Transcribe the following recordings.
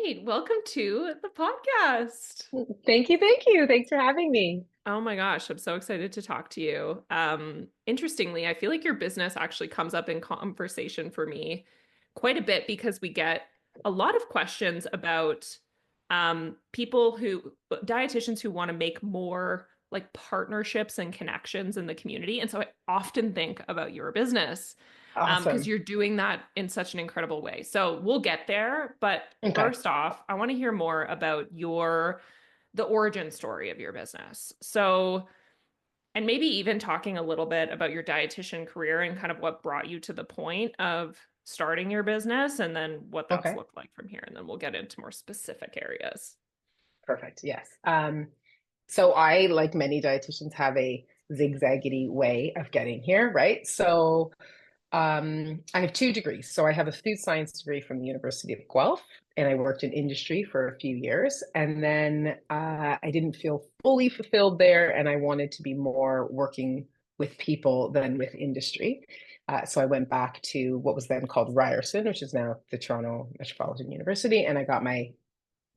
right. Welcome to the podcast. Thank you. Thank you. Thanks for having me. Oh my gosh, I'm so excited to talk to you. Interestingly, I feel like your business actually comes up in conversation for me quite a bit because we get a lot of questions about dietitians who want to make more like partnerships and connections in the community. And so I often think about your business because Awesome. you're doing that in such an incredible way. So we'll get there. But Okay. first off, I want to hear more about the origin story of your business. So, and maybe even talking a little bit about your dietitian career and kind of what brought you to the point of starting your business and then what that's Okay. looked like from here. And then we'll get into more specific areas. Perfect. Yes. So I, like many dietitians, have a zigzaggedy way of getting here, right? So I have two degrees. So I have a food science degree from the University of Guelph, and I worked in industry for a few years. And then I didn't feel fully fulfilled there, and I wanted to be more working with people than with industry. So I went back to what was then called Ryerson, which is now the Toronto Metropolitan University, and I got my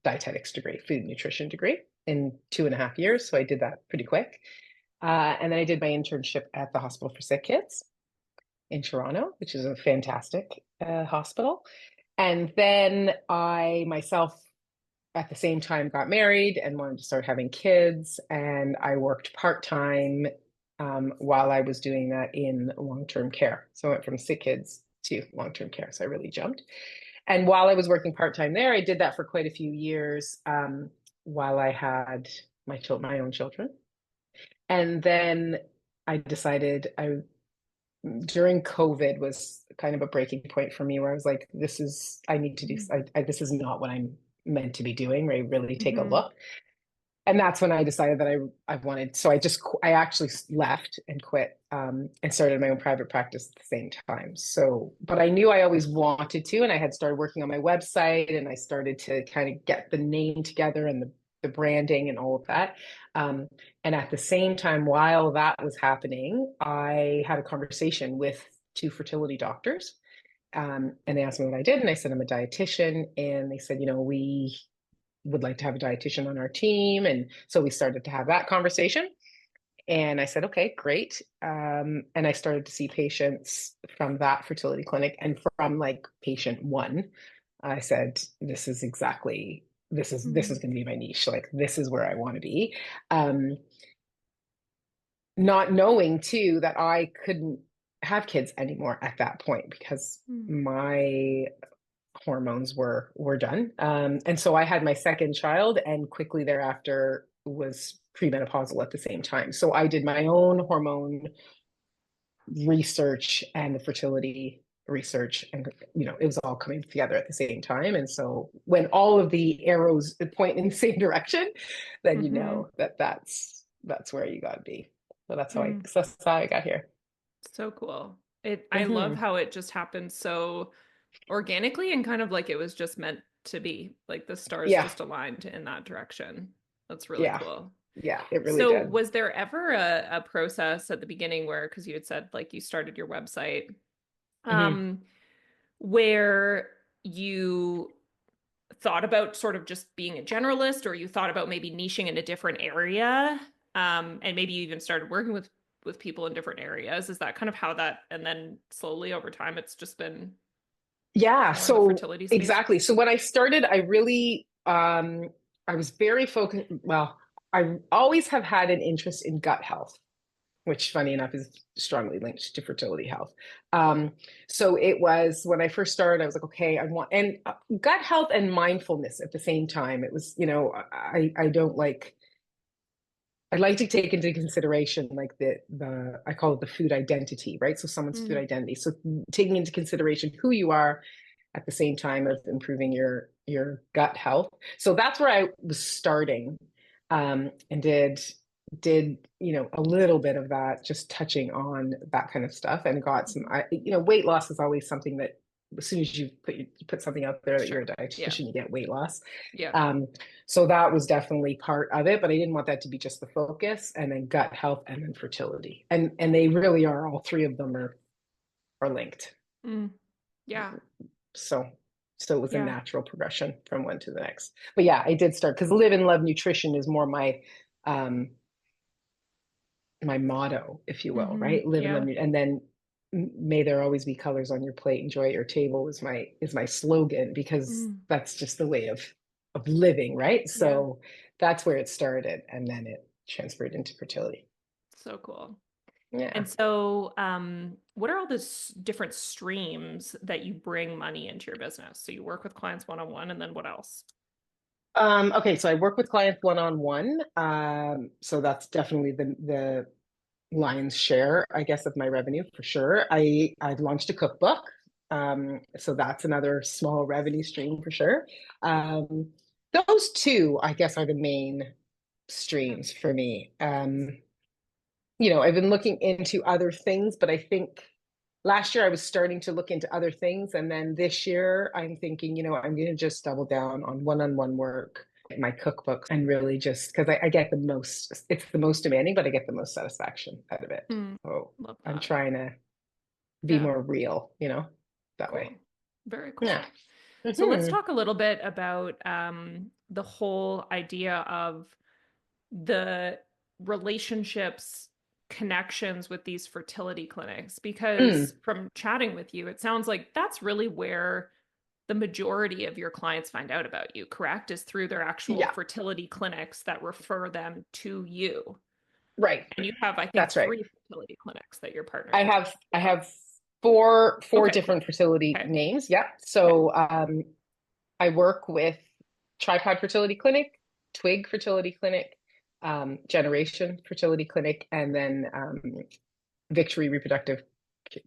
dietetics degree, food nutrition degree, in 2.5 years. So I did that pretty quick. And then I did my internship at the Hospital for Sick Kids in Toronto, which is a fantastic hospital. And then I myself, at the same time, got married and wanted to start having kids. And I worked part time while I was doing that in long term care. So I went from sick kids to long term care. So I really jumped. And while I was working part time there, I did that for quite a few years while I had my own children. And then I decided during COVID was kind of a breaking point for me where I was like, I need to do, this is not what I'm meant to be doing, where I really take a Mm-hmm. look. And that's when I decided that I wanted, so I actually left and quit and started my own private practice at the same time. So, but I knew I always wanted to, and I had started working on my website and I started to kind of get the name together and the branding and all of that. Um, and at the same time, while that was happening, I had a conversation with two fertility doctors. And they asked me what I did, and I said, I'm a dietitian. And they said, we would like to have a dietitian on our team. And so we started to have that conversation. And I said, okay, great. And I started to see patients from that fertility clinic. And from like patient one, I said, this is going to be my niche. Like, this is where I want to be. Um, Not knowing too that I couldn't have kids anymore at that point because my hormones were done. And so I had my second child and quickly thereafter was premenopausal at the same time. So I did my own hormone research and the fertility research, and it was all coming together at the same time. And so when all of the arrows point in the same direction, then Mm-hmm. that's where you got to be. So Mm. that's how I got here. So cool. I love Hmm. how it just happened so organically and kind of like it was just meant to be. Like the stars Yeah, just aligned in that direction. That's really yeah, cool. yeah, it really So, did. was there ever a process at the beginning where, because you had said like you started your website, Hmm. um, where you thought about sort of just being a generalist, or you thought about maybe niching in a different area, and maybe you even started working with people in different areas? Is that kind of how that, and then slowly over time, it's just been Yeah, more in the so fertility space? exactly. So when I started, I was very focused. Well, I always have had an interest in gut health, which funny enough is strongly linked to fertility health. Um, so it was when I first started, I was like, okay, I want and gut health and mindfulness at the same time. It was, I don't like I like to take into consideration like the I call it the food identity, right? So someone's food Mm, identity. So taking into consideration who you are at the same time of improving your gut health. So that's where I was starting, and did a little bit of that, just touching on that kind of stuff, and got some. Weight loss is always something that as soon as you put something out there that you're a sure. Yeah. dietitian, you get weight loss. Yeah. Um, so that was definitely part of it, but I didn't want that to be just the focus. And then gut health, and then fertility, and they really are, all three of them are linked. Mm, yeah. So So it was a Yeah. natural progression from one to the next. But yeah, I did start because live and love nutrition is more um my motto, if you will, right? Live and Yeah. love, and then may there always be colors on your plate, enjoy at your table is my slogan because Mm. that's just the way of living, right? Yeah. So that's where it started, and then it transferred into fertility. So cool. Yeah. And so, what are all the different streams that you bring money into your business? So you work with clients one-on-one, and then what else? Okay, so I work with clients one-on-one. So that's definitely the lion's share, I guess, of my revenue for sure. I've launched a cookbook. So that's another small revenue stream for sure. Um, those two, I guess, are the main Yeah. streams for me. I've been looking into other things, but I think last year I was starting to look into other things. And then this year I'm thinking, I'm going to just double down on one-on-one work, my cookbooks, and really just because I get the most, it's the most demanding, but I get the most satisfaction out of it. Mm, So love I'm that. trying to be Yeah. more real, that way. Cool. Very Yeah. cool. So let's Hmm. talk a little bit about the whole idea of the relationships, connections with these fertility clinics, because Mm. from chatting with you, it sounds like that's really where the majority of your clients find out about you, correct? Is through their actual Yeah. fertility clinics that refer them to you. Right. And you have, I think, That's right. 3 fertility clinics that you're I partnered with. have I have four Okay, cool. different fertility Okay. names. Yeah. Okay. So I work with Tripod Fertility Clinic, Twig Fertility Clinic, Generation Fertility Clinic, and then Victory Reproductive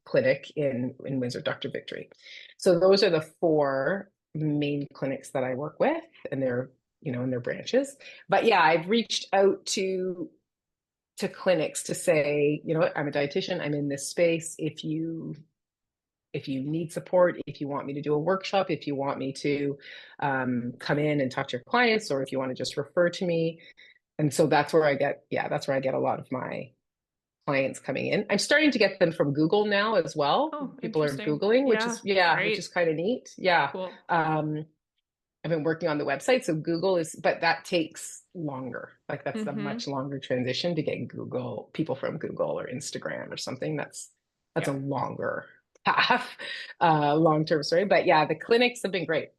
Clinic in Windsor, Dr. Victory. So those are the four main clinics that I work with, and they're in their branches. But yeah, I've reached out to clinics to say, what, I'm a dietitian, I'm in this space. If you need support, if you want me to do a workshop, if you want me to come in and talk to your clients, or if you want to just refer to me. And so that's where I get a lot of my clients coming in. I'm starting to get them from Google now as well. Oh, People are interesting. Googling, Yeah, which is great. kind of neat. Yeah. Cool. Um, I've been working on the website. So but that takes longer. Like that's a Mm-hmm. much longer transition to get people from Google or Instagram or something. That's a Yeah. longer path, long-term story. But yeah, the clinics have been great.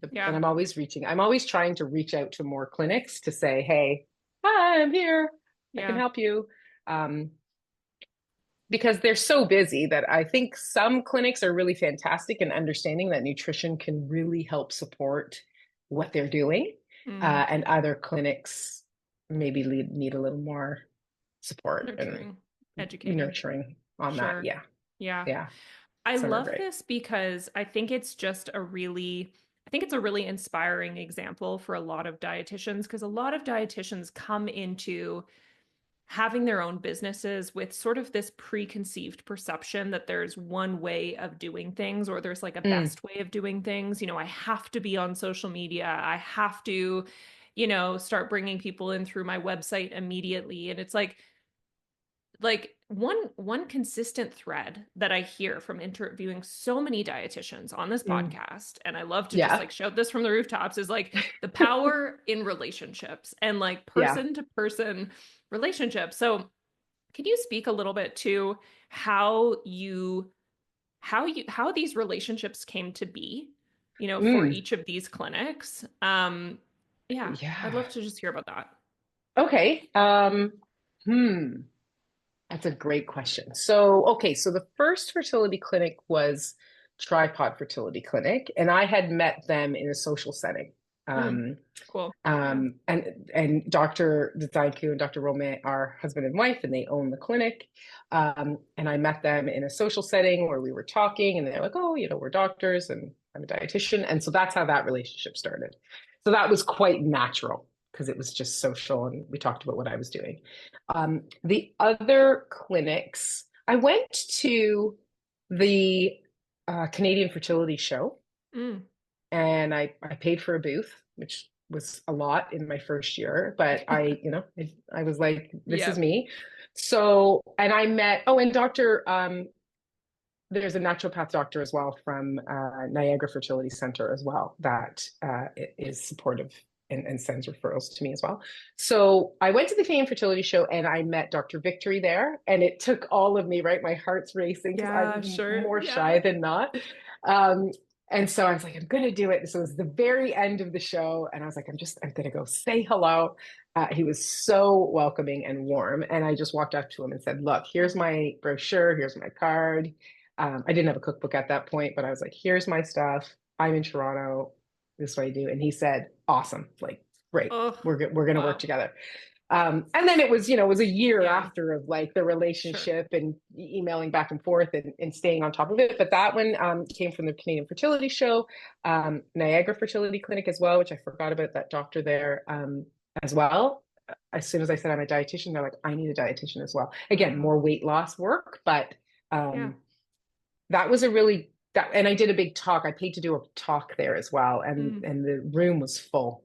And Yeah. I'm always trying to reach out to more clinics to say, hey, hi, I'm here. I can Yeah. help you. Um, because they're so busy that I think some clinics are really fantastic in understanding that nutrition can really help support what they're doing. Mm. And other clinics maybe need a little more support and Nurturing, educating. nurturing on that. Sure. Yeah. Yeah. Yeah. I Some are love great. this because I think it's a really inspiring example for a lot of dietitians because a lot of dietitians come into having their own businesses with sort of this preconceived perception that there's one way of doing things or there's like a Mm, best way of doing things. I have to be on social media. I have to, start bringing people in through my website immediately. And it's like one consistent thread that I hear from interviewing so many dietitians on this mm. podcast, and I love to just Yeah. like shout this from the rooftops, is like the power in relationships and like Yeah. person to person relationships. So can you speak a little bit to how these relationships came to be, for Mm, each of these clinics? Yeah, I'd yeah. love to just hear about that. Okay. Hmm. That's a great question. Okay, so the first fertility clinic was Tripod Fertility Clinic, and I had met them in a social setting. Mm, Um, cool. Yeah. and Dr. Zaiku and Dr. Rome are husband and wife, and they own the clinic. And I met them in a social setting where we were talking, and they're like, "Oh, we're doctors, and I'm a dietitian," and so that's how that relationship started. So that was quite natural because it was just social, and we talked about what I was doing. The other clinics, I went to the Canadian Fertility Show, Mm. and I paid for a booth, which was a lot in my first year, but I was like, this is Yeah. me. So, and I met, oh, and Dr. there's a naturopath doctor as well from Niagara Fertility Center as well that is supportive and sends referrals to me as well. So I went to the Canadian Fertility Show and I met Dr. Victory there, and it took all of me, right? My heart's racing because Yeah, I'm sure. more Yeah. shy than not. Um, and so I was like, I'm going to do it. So it was the very end of the show. And I was like, I'm going to go say hello. He was so welcoming and warm. And I just walked up to him and said, look, here's my brochure. Here's my card. I didn't have a cookbook at that point, but I was like, here's my stuff. I'm in Toronto. This is what I do. And he said, awesome. Like, great. Oh, We're going to work wow. together. And then it was, it was a year Yeah, after of like the sure. relationship and emailing back and forth and staying on top of it. But that one came from the Canadian Fertility Show, Niagara Fertility Clinic as well, which I forgot about that doctor there as well. As soon as I said I'm a dietitian, they're like, I need a dietitian as well. Again, Wow. more weight loss work, but Yeah. that was a really that, and I did a big talk. I paid to do a talk there as well, Mm, and the room was full.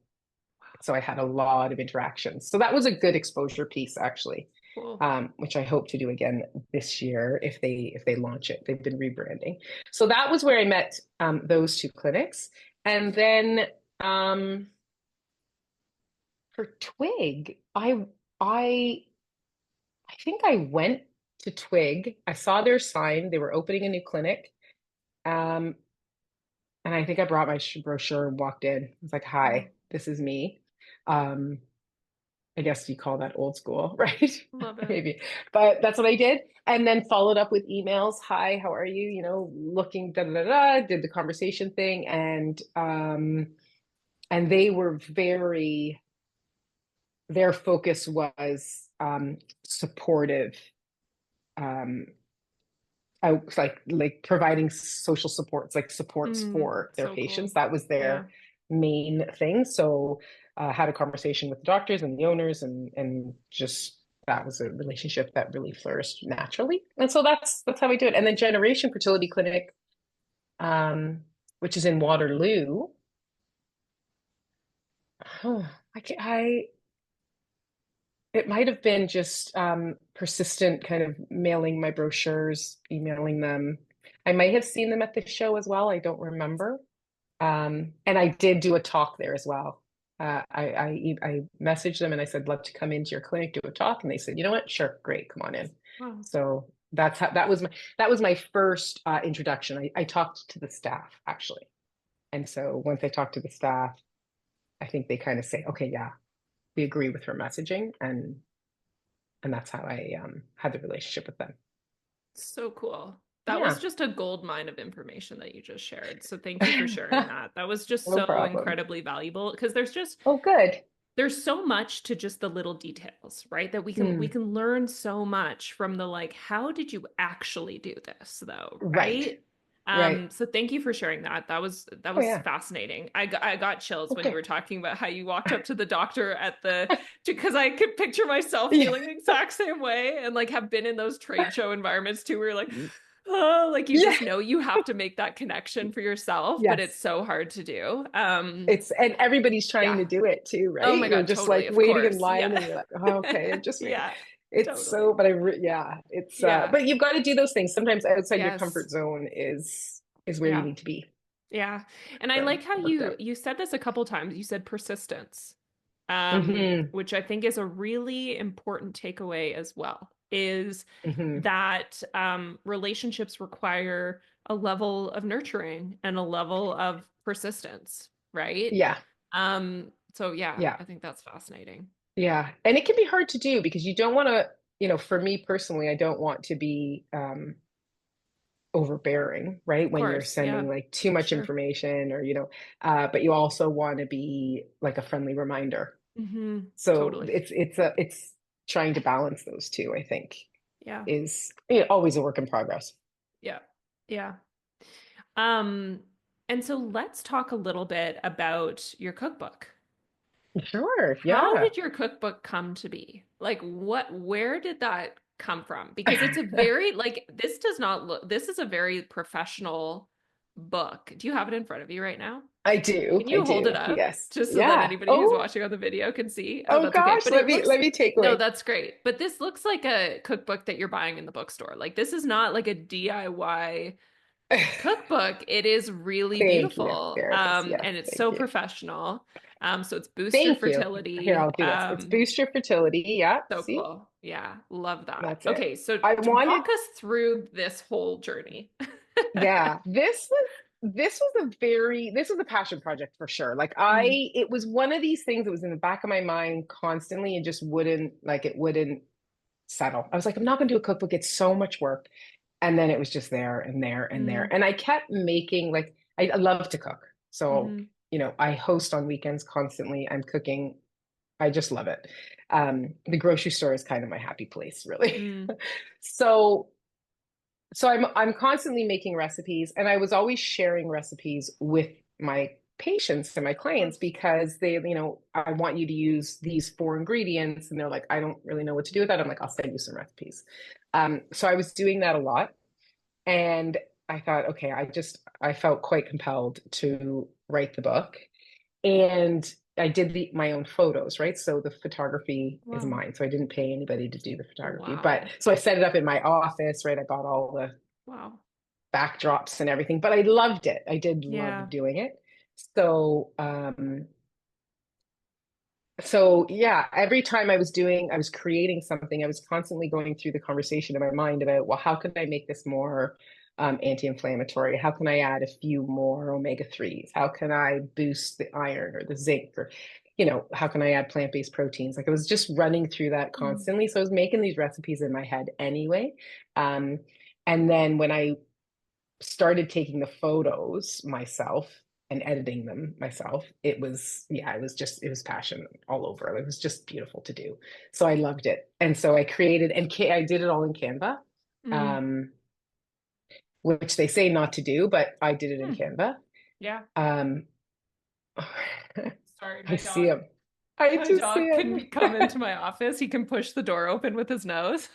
So I had a lot of interactions. So that was a good exposure piece, actually, cool. which I hope to do again this year if they launch it. They've been rebranding. So that was where I met those two clinics, and then for Twig, I I think I went to Twig. I saw their sign. They were opening a new clinic. Um, and I think I brought my brochure and walked in. I was like, Wow. hi, this is me. Um, I guess you call that old school, right? Love it. Maybe. But that's what I did. And then followed up with emails. Hi, how are you? Looking da da da da, did the conversation thing. And they were their focus was supportive, um, like providing social supports, like supports Mm, for their so patients. cool. That was Yeah. their main thing. So had a conversation with the doctors and the owners, and just that was a relationship that really flourished naturally. And so that's how we do it. And then Generation Fertility Clinic, which is in Waterloo. Oh, it might have been just persistent kind of mailing my brochures, emailing them. I might have seen them at the show as well. I don't remember. And I did do a talk there as well. I messaged them and I said, love to come into your clinic, do a talk. And they said, you know what? Sure, great, come on in. Wow. So that was my first introduction. I talked to the staff actually. And so once I talked to the staff, I think they kind of say, okay, yeah, we agree with her messaging, and that's how I had the relationship with them. So cool. That was Yeah. just a gold mine of information that you just shared. So thank you for sharing that. That was just No so problem. incredibly valuable because Oh, good. there's so much to just the little details, right? That we Hmm. can learn so much from the like, how did you actually do this though, Right. right? Right. So thank you for sharing that. That Oh, was yeah. fascinating. I got chills when you Okay. were talking about how you walked up to the doctor at the because I could picture myself Yeah. feeling the exact same way and like have been in those trade show environments too, where you're like, oh, like you Yeah. just know you have to make that connection for yourself, but it's Yes. so hard to do. And everybody's trying Yeah. to do it too, Oh right? my You're God, just totally. like Of waiting in course. line Yeah. and you're like, oh, okay, just me. Yeah, It's totally. so, but yeah, Yeah. but you've got to do those things. Sometimes outside your Yes. comfort zone is where you Yeah. need to be. Yeah. And I So like how worked out. you said this a couple times. You said persistence, Hmm. which I think is a really important takeaway as well, is Hmm. that relationships require a level of nurturing and a level of persistence, right? Yeah. So yeah, Yeah. I think that's fascinating. Yeah. And it can be hard to do because you don't want to, for me personally, I don't want to be overbearing, right? Of When you're course. Yeah, sending like too much sure. information or, but you also want to be like a friendly reminder. So Totally. it's trying to balance those two, I think, Yeah. is always a work in progress. Yeah. Yeah. Um, and so let's talk a little bit about your cookbook. Sure. How Yeah. did your cookbook come to be? Like where did that come from? Because it's a very, like, this does not look, this is a very professional book. Do you have it in front of you right now? I do. Can I you hold it do. up Yes. just so that Yeah. anybody who's Oh, watching on the video can see? Oh, oh that's okay. gosh. But it Let looks, me take no, away. that's great. But this looks like a cookbook that you're buying in the bookstore. Like this is not like a DIY cookbook. It is really Thank you. beautiful. There it is. Yes. And it's Thank so you. professional. So it's Boost Your Thank you. Here, Fertility. I'll do this. It's boost your fertility. Yeah. So See, cool. Yeah, love that. that's it. Okay, so I wanted, walk us through this whole journey. yeah, this was a passion project for sure. Mm, It was one of these things that was in the back of my mind constantly and just it wouldn't settle. I was like, I'm not going to do a cookbook. It's so much work. And then it was just there and there and there. mm, And I kept making I love to cook. So, mhm, I host on weekends constantly. I'm cooking. I just love it. The grocery store is kind of my happy place, really. mm, So, I'm constantly making recipes, and I was always sharing recipes with my patients and my of clients course. because I want you to use these four ingredients, and they're like, I don't really know what to do with that. I'm like, I'll send you some recipes. So I was doing that a lot, and I thought, okay, I felt quite compelled to write the book. And I did my own photos, right? So the photography is Wow. mine. So I didn't pay anybody to do the photography. But Wow. so I set it up in my office, right? I bought all the Wow. backdrops and everything, but I loved it. I did Yeah. love doing it. So, so yeah, every time I was creating something, I was constantly going through the conversation in my mind about, well, how can I make this more anti-inflammatory? How can I add a few more omega-3s? How can I boost the iron or the zinc? Or, how can I add plant-based proteins? Like I was just running through that Mm, constantly. So I was making these recipes in my head anyway. Um, and then when I started taking the photos myself and editing them myself, it was passion all over. It was just beautiful to do. So I loved it. And so I created, and I did it all in Canva, mm, um, which they say not to do, but I did it in mm. Canva. Yeah. Um, Sorry, I see him. I my just see dog him. can come into my office. He can push the door open with his nose.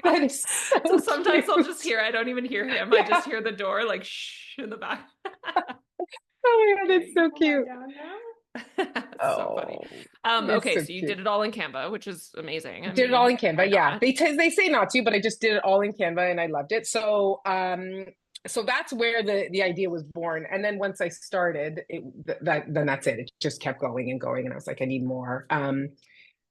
That is So so sometimes I'll just cute. hear, I don't even hear him. I just Yeah. hear the door like shh in the back. Oh my God, Okay, that's you so can lie cute. down now. So funny. Oh, it's Okay, so so you did cute. it all in Canva, which is amazing. I Did it all mean, in why Canva. Yeah. not? They say not to, but I just did it all in Canva and I loved it. So so that's where the idea was born. And then once I started, then that's it. It just kept going and going. And I was like, I need more.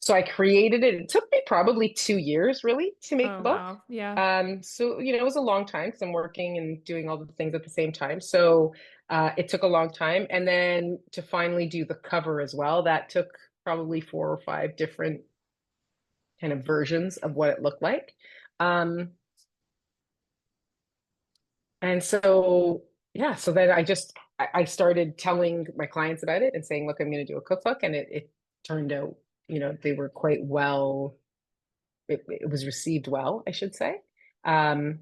So I created it. It took me probably 2 years really to make Oh the book. wow. Yeah. So it was a long time because I'm working and doing all the things at the same time. So it took a long time. And then to finally do the cover as well, that took probably 4 or 5 different kind of versions of what it looked like. Um, and so, yeah, so then I started telling my clients about it and saying, look, I'm going to do a cookbook. And it turned out, they were quite well, it was received well, I should say. Um,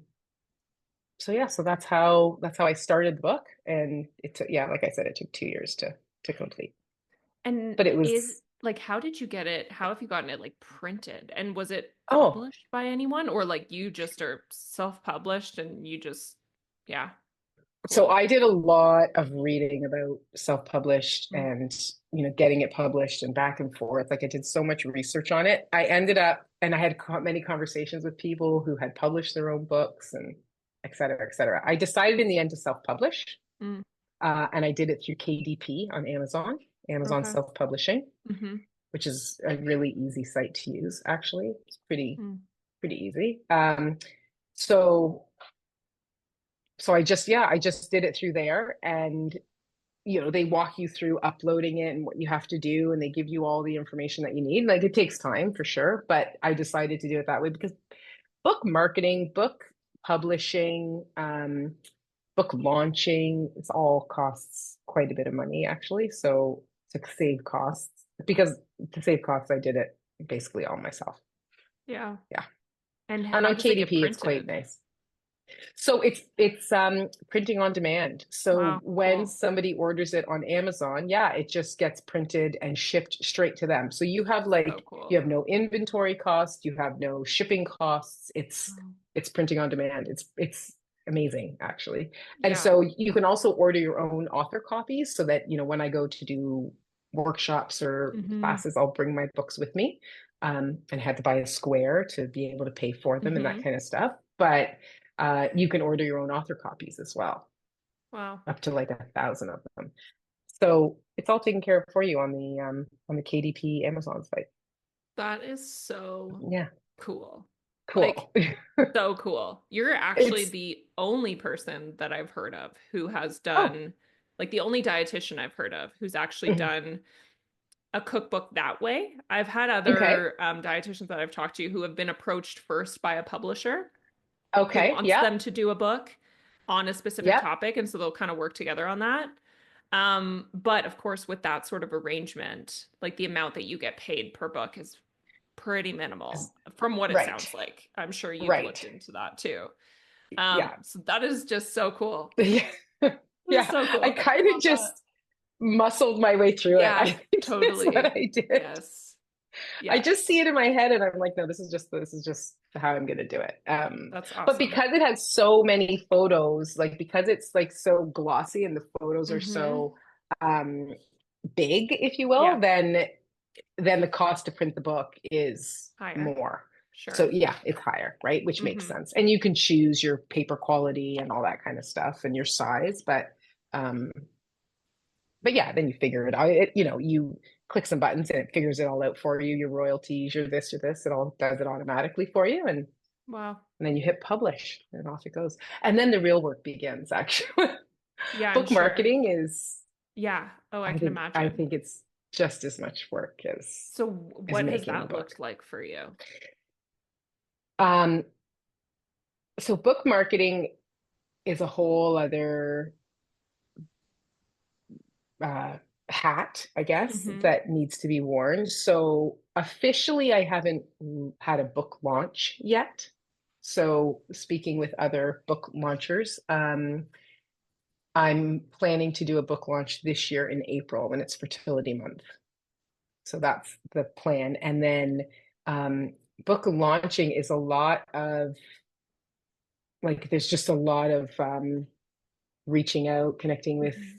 so yeah, so that's how I started the book. And it took, yeah, like I said, it took 2 years to complete. And But it is was, like, how did you get it? How have you gotten it like printed? And was it oh, published by anyone or like you just are self-published and you just, yeah, so cool. I did a lot of reading about self-published Mm. and getting it published and back and forth. Like I did so much research on it. I ended up and I had many conversations with people who had published their own books and et cetera, et cetera. I decided in the end to self-publish, Mm. and I did it through KDP on Amazon, Amazon Okay. Self-Publishing, Mm-hmm. which is a really easy site to use. Actually, it's Mm. pretty easy. So I just did it through there, and they walk you through uploading it and what you have to do, and they give you all the information that you need. Like it takes time for sure, but I decided to do it that way because book marketing, book publishing, book launching, it's all costs quite a bit of money actually. So to save costs, because to save costs, I did it basically all myself. Yeah. Yeah. And And how on does it get KDP, it's quite printed? nice. So it's printing on demand. So Wow, when cool. somebody orders it on Amazon, yeah, it just gets printed and shipped straight to them. So So you cool. have no inventory cost, you have no shipping costs. Wow. It's printing on demand. It's amazing, actually. And Yeah. so you can also order your own author copies so that, when I go to do workshops or Mm-hmm. classes, I'll bring my books with me. And had to buy a square to be able to pay for them and that Mm-hmm. kind of stuff. But you can order your own author copies as well, Wow. up to like 1,000 of them. So it's all taken care of for you on the KDP Amazon site. That is so Yeah, cool. Like, cool. so cool. You're actually It's the only person that I've heard of who has oh, done, like, the only dietitian I've heard of who's actually mhm. done a cookbook that way. I've had Okay. other dietitians that I've talked to who have been approached first by a publisher who Okay. wants Yep. them to do a book on a specific Yep. topic. And so they'll kind of work together on that. But of course, with that sort of arrangement, like the amount that you get paid per book is pretty minimal from what it Right. sounds like. I'm sure you've looked Right. into that too. Yeah. So that is just so cool. Yeah. That is Yeah. so I cool. I kind of love that. just muscled my way through it. I Yeah, think that's what totally. I did. Yes. I Yeah, just see it in my head and I'm like, no, this is just how I'm gonna do it. that's But awesome. because it has so many photos, like because it's like so glossy and the photos are Mm-hmm. so um big, if you will, Yeah, then the cost to print the book is higher. more. So Sure. yeah, it's higher, right? Which makes Mm-hmm. sense. And you can choose your paper quality and all that kind of stuff and your size, um but yeah, then you figure it out. You click some buttons and it figures it all out for you, your royalties, your this or this, it all does it automatically for you. Wow. And then you hit publish and off it goes. And then the real work begins, actually. Yeah, I'm Book sure. marketing is, Yeah. Oh, I I can think, I imagine. think it's just as much work So as what has making the that book. looked like for you? Um, so book marketing is a whole other uh, hat, I guess, Mm-hmm. that needs to be worn. So officially, I haven't had a book launch yet. So speaking with other book launchers, I'm planning to do a book launch this year in April when it's fertility month. So that's the plan. And then um, book launching is a lot of like, there's just a lot of reaching out, connecting with Mm-hmm.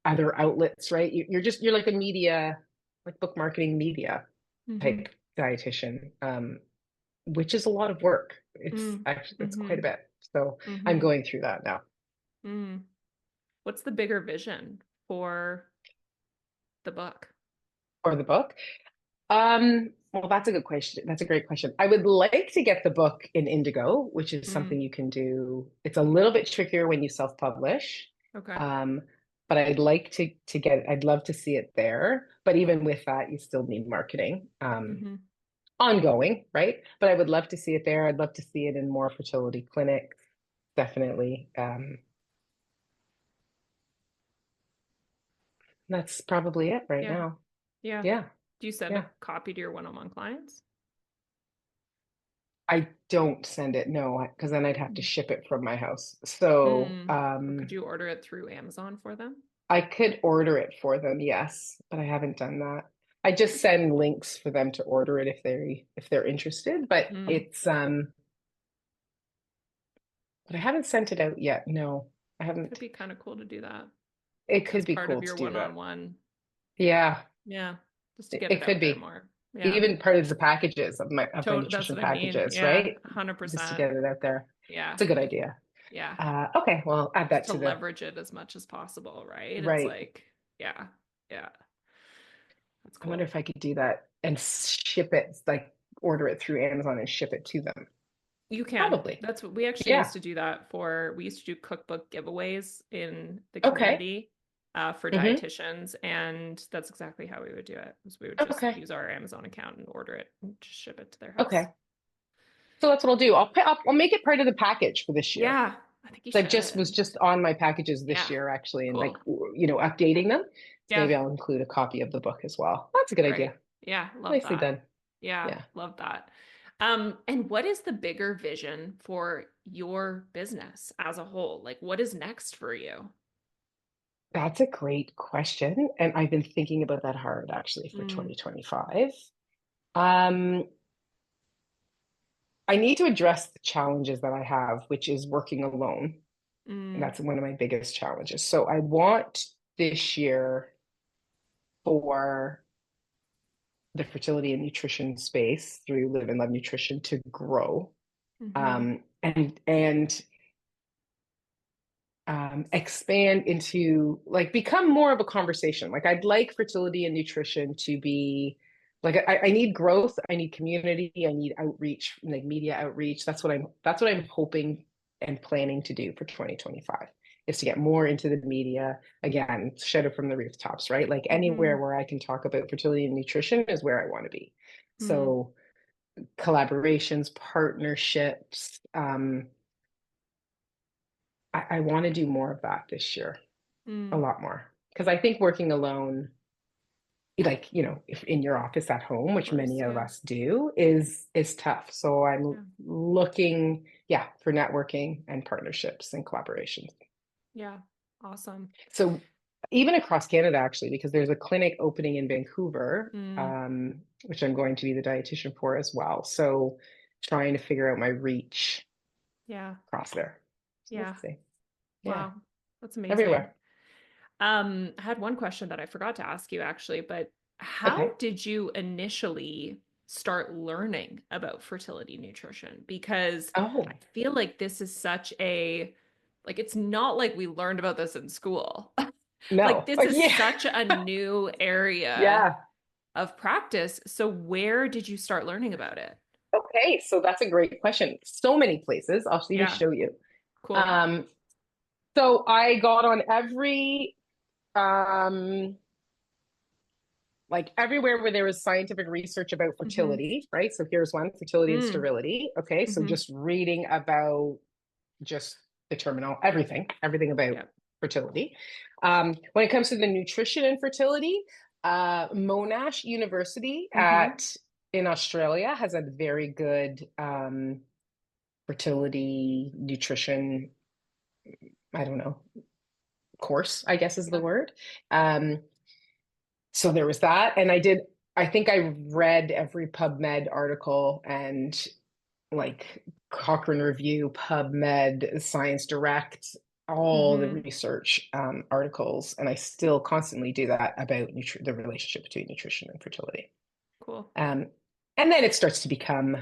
other outlets, right? You're like a media, like book marketing media Mm-hmm. type dietitian, which is a lot of work. It's Mm. actually it's quite a Mm-hmm. bit. So I'm Mm-hmm. going through that now Mm. What's the bigger vision for the book? for the book. Well, that's a good question. That's a great question. I would like to get the book in Indigo, which is Mm. something you can do. It's a little bit trickier when you self-publish. Okay. Um, but I'd love to see it there. But even with that, you still need marketing, Mm-hmm. ongoing, right? But I would love to see it there. I'd love to see it in more fertility clinics, definitely. That's probably it right Yeah. now. Yeah. Yeah, Do you send a yeah. copy to your one-on-one clients? I don't send it, no, because then I'd have to Mm. ship it from my house. So Or could you order it through Amazon for them? I could order it for them, yes, but I haven't done that. I just send links for them to order it if they're interested, Mm. but I haven't sent it out yet. No, I Could haven't. be kind of cool to do that It as could be part of cool to your do that. one-on-one. Yeah, Yeah. Just to it, get it it could out there be. more. Yeah. Even part of the packages of my That's nutrition what I mean. packages, Yeah. right? Just to 100%. get it out there. Yeah. It's a good idea. Yeah. Okay, well, add Just that to to the leverage it as much as possible, right? It's right. like, yeah. Yeah. That's I wonder cool. if I could do that and ship it, like order it through Amazon and ship it to them. You can. Probably. That's what we actually Yeah. used to do that for. We used to do cookbook giveaways in the Okay. community for Hmm. dietitians, and that's exactly how we would do it. Was we would just Okay. use our Amazon account and order it and just ship it to their house. Okay. So that's what I'll do. I'll make it part of the package for this year. Yeah, I think you I just was should. just on my packages this Yeah, year actually, and like cool. updating them. So Yeah, maybe I'll include a copy of the book as well. That's a good great. idea. Yeah, love Nicely that. done. Yeah, Yeah. love that. And what is the bigger vision for your business as a whole? Like, what is next for you? That's a great question. And I've been thinking about that hard actually for Mm, 2025. Um, I need to address the challenges that I have, which is working alone. And Mm, that's one of my biggest challenges. So I want this year for the fertility and nutrition space through Live and Love Nutrition to grow, mm-hmm, and expand into like become more of a conversation. Like I'd like fertility and nutrition to be like I need growth, I need community, I need outreach, like media outreach. That's what I'm hoping and planning to do for 2025 is to get more into the media again, shout it from the rooftops, right? Like mm-hmm, anywhere where I can talk about fertility and nutrition is where I want to be. mm, So collaborations, partnerships, I want to do more of that this year, a mm. lot more. Because I think working alone, like, if in your office at home, Of which course, many of yeah, us do, is tough. So I'm yeah, looking, yeah, for networking and partnerships and collaborations. yeah. Awesome. So even across Canada, actually, because there's a clinic opening in Vancouver, Mm, which I'm going to be the dietitian for as well. So trying to figure out my reach yeah, across there. So we'll yeah. see. Yeah, Wow, that's amazing. everywhere. I had one question that I forgot to ask you actually, but how Okay. did you initially start learning about fertility nutrition? Because Oh, I feel like this is such a, like, it's not like we learned about this in school. Like, no. this is Yeah. such a new area Yeah. of practice. So, where did you start learning about it? Okay. So that's a great question. So many places. I'll even Yeah, show you. cool. Um, so I got on every um like everywhere where there was scientific research about Mm-hmm. fertility, right? So here's one, fertility and Mm, sterility. Okay. So mm-hmm. just reading about just the terminal, everything about Yeah. fertility. When it comes to the nutrition and fertility, Monash University Mm-hmm. at in Australia has a very good fertility nutrition, I don't know, course, I guess is the Yeah. word. Um, so there was that. And I think I read every PubMed article and like Cochrane Review, PubMed, Science Direct, all the Mm-hmm. research articles. And I still constantly do that about the relationship between nutrition and fertility. Cool. Um, and then it starts to become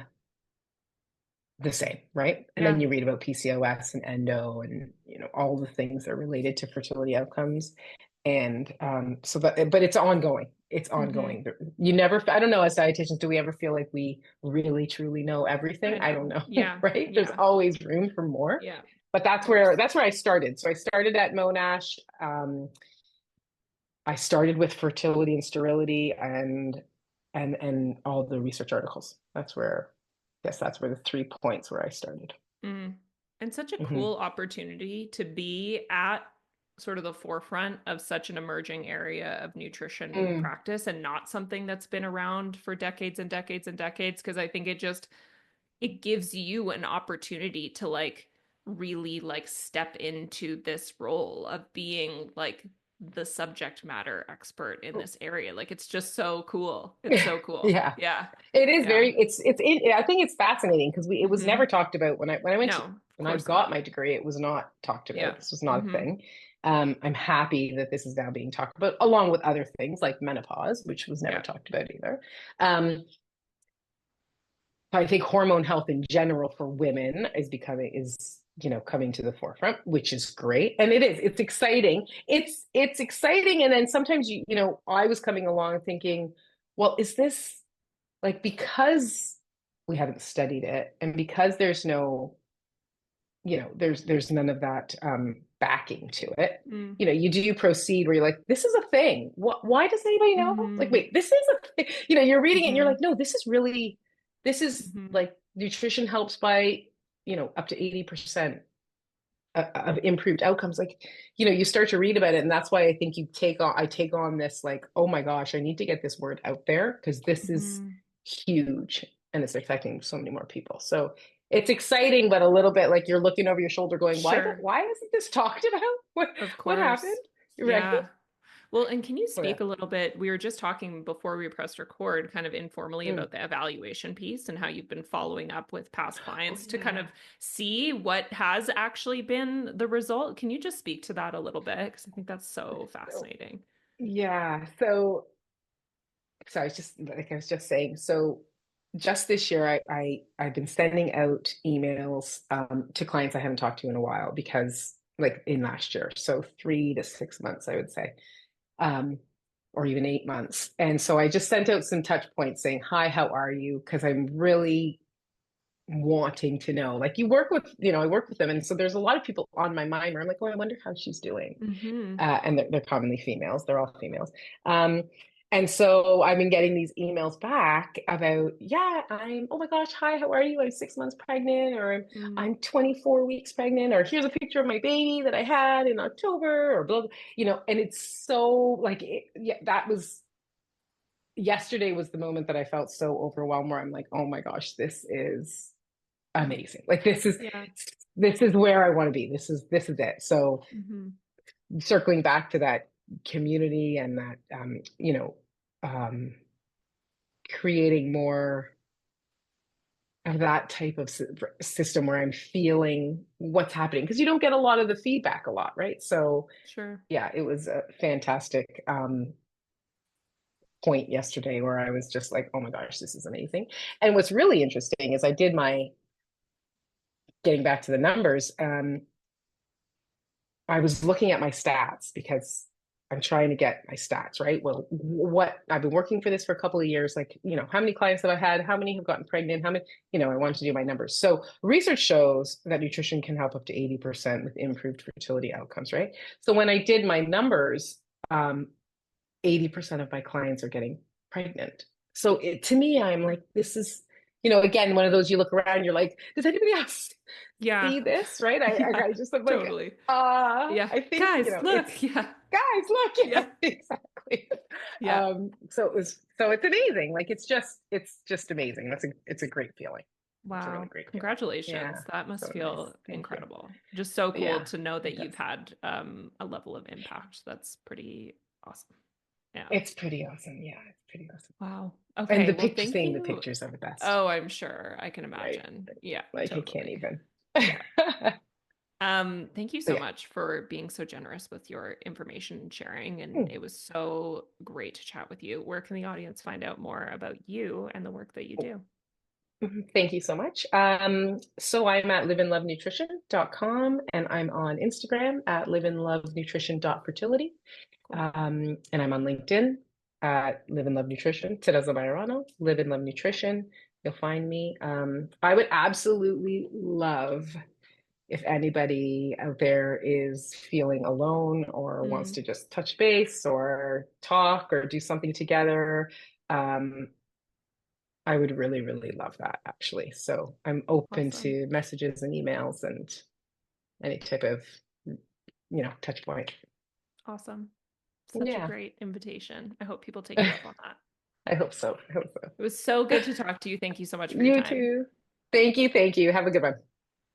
the same, right? And then Yeah. you read about PCOS and endo and all the things that are related to fertility outcomes. And so but it's ongoing. It's Mm-hmm. ongoing. You never, I don't know, as dietitians, do we ever feel like we really truly know I everything? I don't know. know, Yeah. right? There's Yeah. always room for more. Yeah. But Of course. that's where I started. So I started at Monash. I started with fertility and sterility and all the research articles. That's where the 3 points where I started. Mm. And such a Hmm. cool opportunity to be at sort of the forefront of such an emerging area of nutrition Mm. practice and not something that's been around for decades and decades and decades. Because I think it gives you an opportunity to like really like step into this role of being like the subject matter expert in this area. Like it's just so cool. It's so cool. Yeah, Yeah. it is Yeah. very. I think it's fascinating because it was never Hmm. talked about No, of when I course got not. my degree. It was not talked Yeah. about. This was not a Hmm. thing. I'm happy that this is now being talked about, along with other things like menopause, which was never Yeah. talked about either. Um, I think hormone health in general for women is coming to the forefront, which is great. And it's exciting. It's exciting. And then sometimes I was coming along thinking, well, is this like because we haven't studied it and because there's none of that backing to it. Mm. You do proceed where you're like, this is a thing. Why does anybody know? Like, Hmm. wait, this is a thing. You're reading it and you're Hmm. like, no, this is Hmm. like nutrition helps by, up to 80% of improved outcomes. Like, you start to read about it. And that's why I think I take on this, like, oh my gosh, I need to get this word out there because this is Hmm. huge and it's affecting so many more people. So it's exciting, but a little bit like you're looking over your shoulder going, Sure. why isn't this talked about? What, Of what happened? course. Right? Yeah. Well, and can you So, yeah. speak a little bit? We were just talking before we pressed record, kind of informally Mm. about the evaluation piece and how you've been following up with past Oh, clients to kind yeah. of see what has actually been the result. Can you just speak to that a little bit? Because I think that's so So, fascinating. yeah. So I was just like I was just saying. So just this year, I've been sending out emails to clients I haven't talked to in a while because like in last year, so 3 to 6 months, I would say, um, or even 8 months. And so I just sent out some touch points saying, "Hi, how are you?" Because I'm really wanting to know. Like you work with, I work with them, and so there's a lot of people on my mind where I'm like, "Oh, I wonder how she's doing." Hmm. And they're commonly females. They're all females. Um, and so I've been getting these emails back about, yeah, oh my gosh, hi, how are you? I'm 6 months pregnant, or Mm. I'm 24 weeks pregnant, or here's a picture of my baby that I had in October, or blah, blah, and it's so like, yeah, that was yesterday was the moment that I felt so overwhelmed where I'm like, oh my gosh, this is amazing. Like Yeah. this is where I want to be. This is it. So Hmm. circling back to that community and that creating more of that type of system where I'm feeling what's happening because you don't get a lot of the feedback a lot, right? So Sure. yeah, it was a fantastic point yesterday where I was just like, oh my gosh, this is amazing. And what's really interesting is I did my getting back to the numbers. I was looking at my stats because I'm trying to get my stats, right? Well, what I've been working for this for a couple of years, like, how many clients have I had? How many have gotten pregnant? How many, I wanted to do my numbers. So research shows that nutrition can help up to 80% with improved fertility outcomes, right? So when I did my numbers, 80% of my clients are getting pregnant. So to me, I'm like, this is, again, one of those you look around, you're like, does anybody else Yeah. see this? Right? Yeah. I just am like, Totally. Yeah. I think, Guys, it's look. Yeah. guys, look, Yeah. yeah, exactly. Yeah. So it's amazing. Like it's just amazing. It's a great feeling. It's a really Wow. great feeling. Yeah. Congratulations. That So must nice. feel Thank you. incredible. Just so cool Yeah, to know that it you've does. had a level of impact. That's pretty awesome. Yeah. It's pretty awesome. Yeah, it's pretty awesome. Wow. And Okay. the Well, picture, thank seeing the you. pictures are the best, Oh, I'm sure. I can right? imagine. Yeah, Like I can't totally. even. Yeah. Thank you So so yeah. much for being so generous with your information and sharing. And Hmm. it was so great to chat with you. Where can the audience find out more about you and the work that you do? Thank you so much. So I'm at liveandlovenutrition.com and I'm on Instagram at liveandlovenutrition.fertility. Cool. And I'm on LinkedIn at Live and Love Nutrition. Teresa Maiorano, Live and Love Nutrition. You'll find me. I would absolutely love if anybody out there is feeling alone or wants Mm, to just touch base or talk or do something together. Um, I would really, really love that actually. So I'm open awesome. to messages and emails and any type of, touch point. Awesome. Such a Yeah, great invitation. I hope people take you up on that. I hope so. I hope so. It was so good to talk to you. Thank you so much for your You time. too. Thank you. Thank you. Have a good one.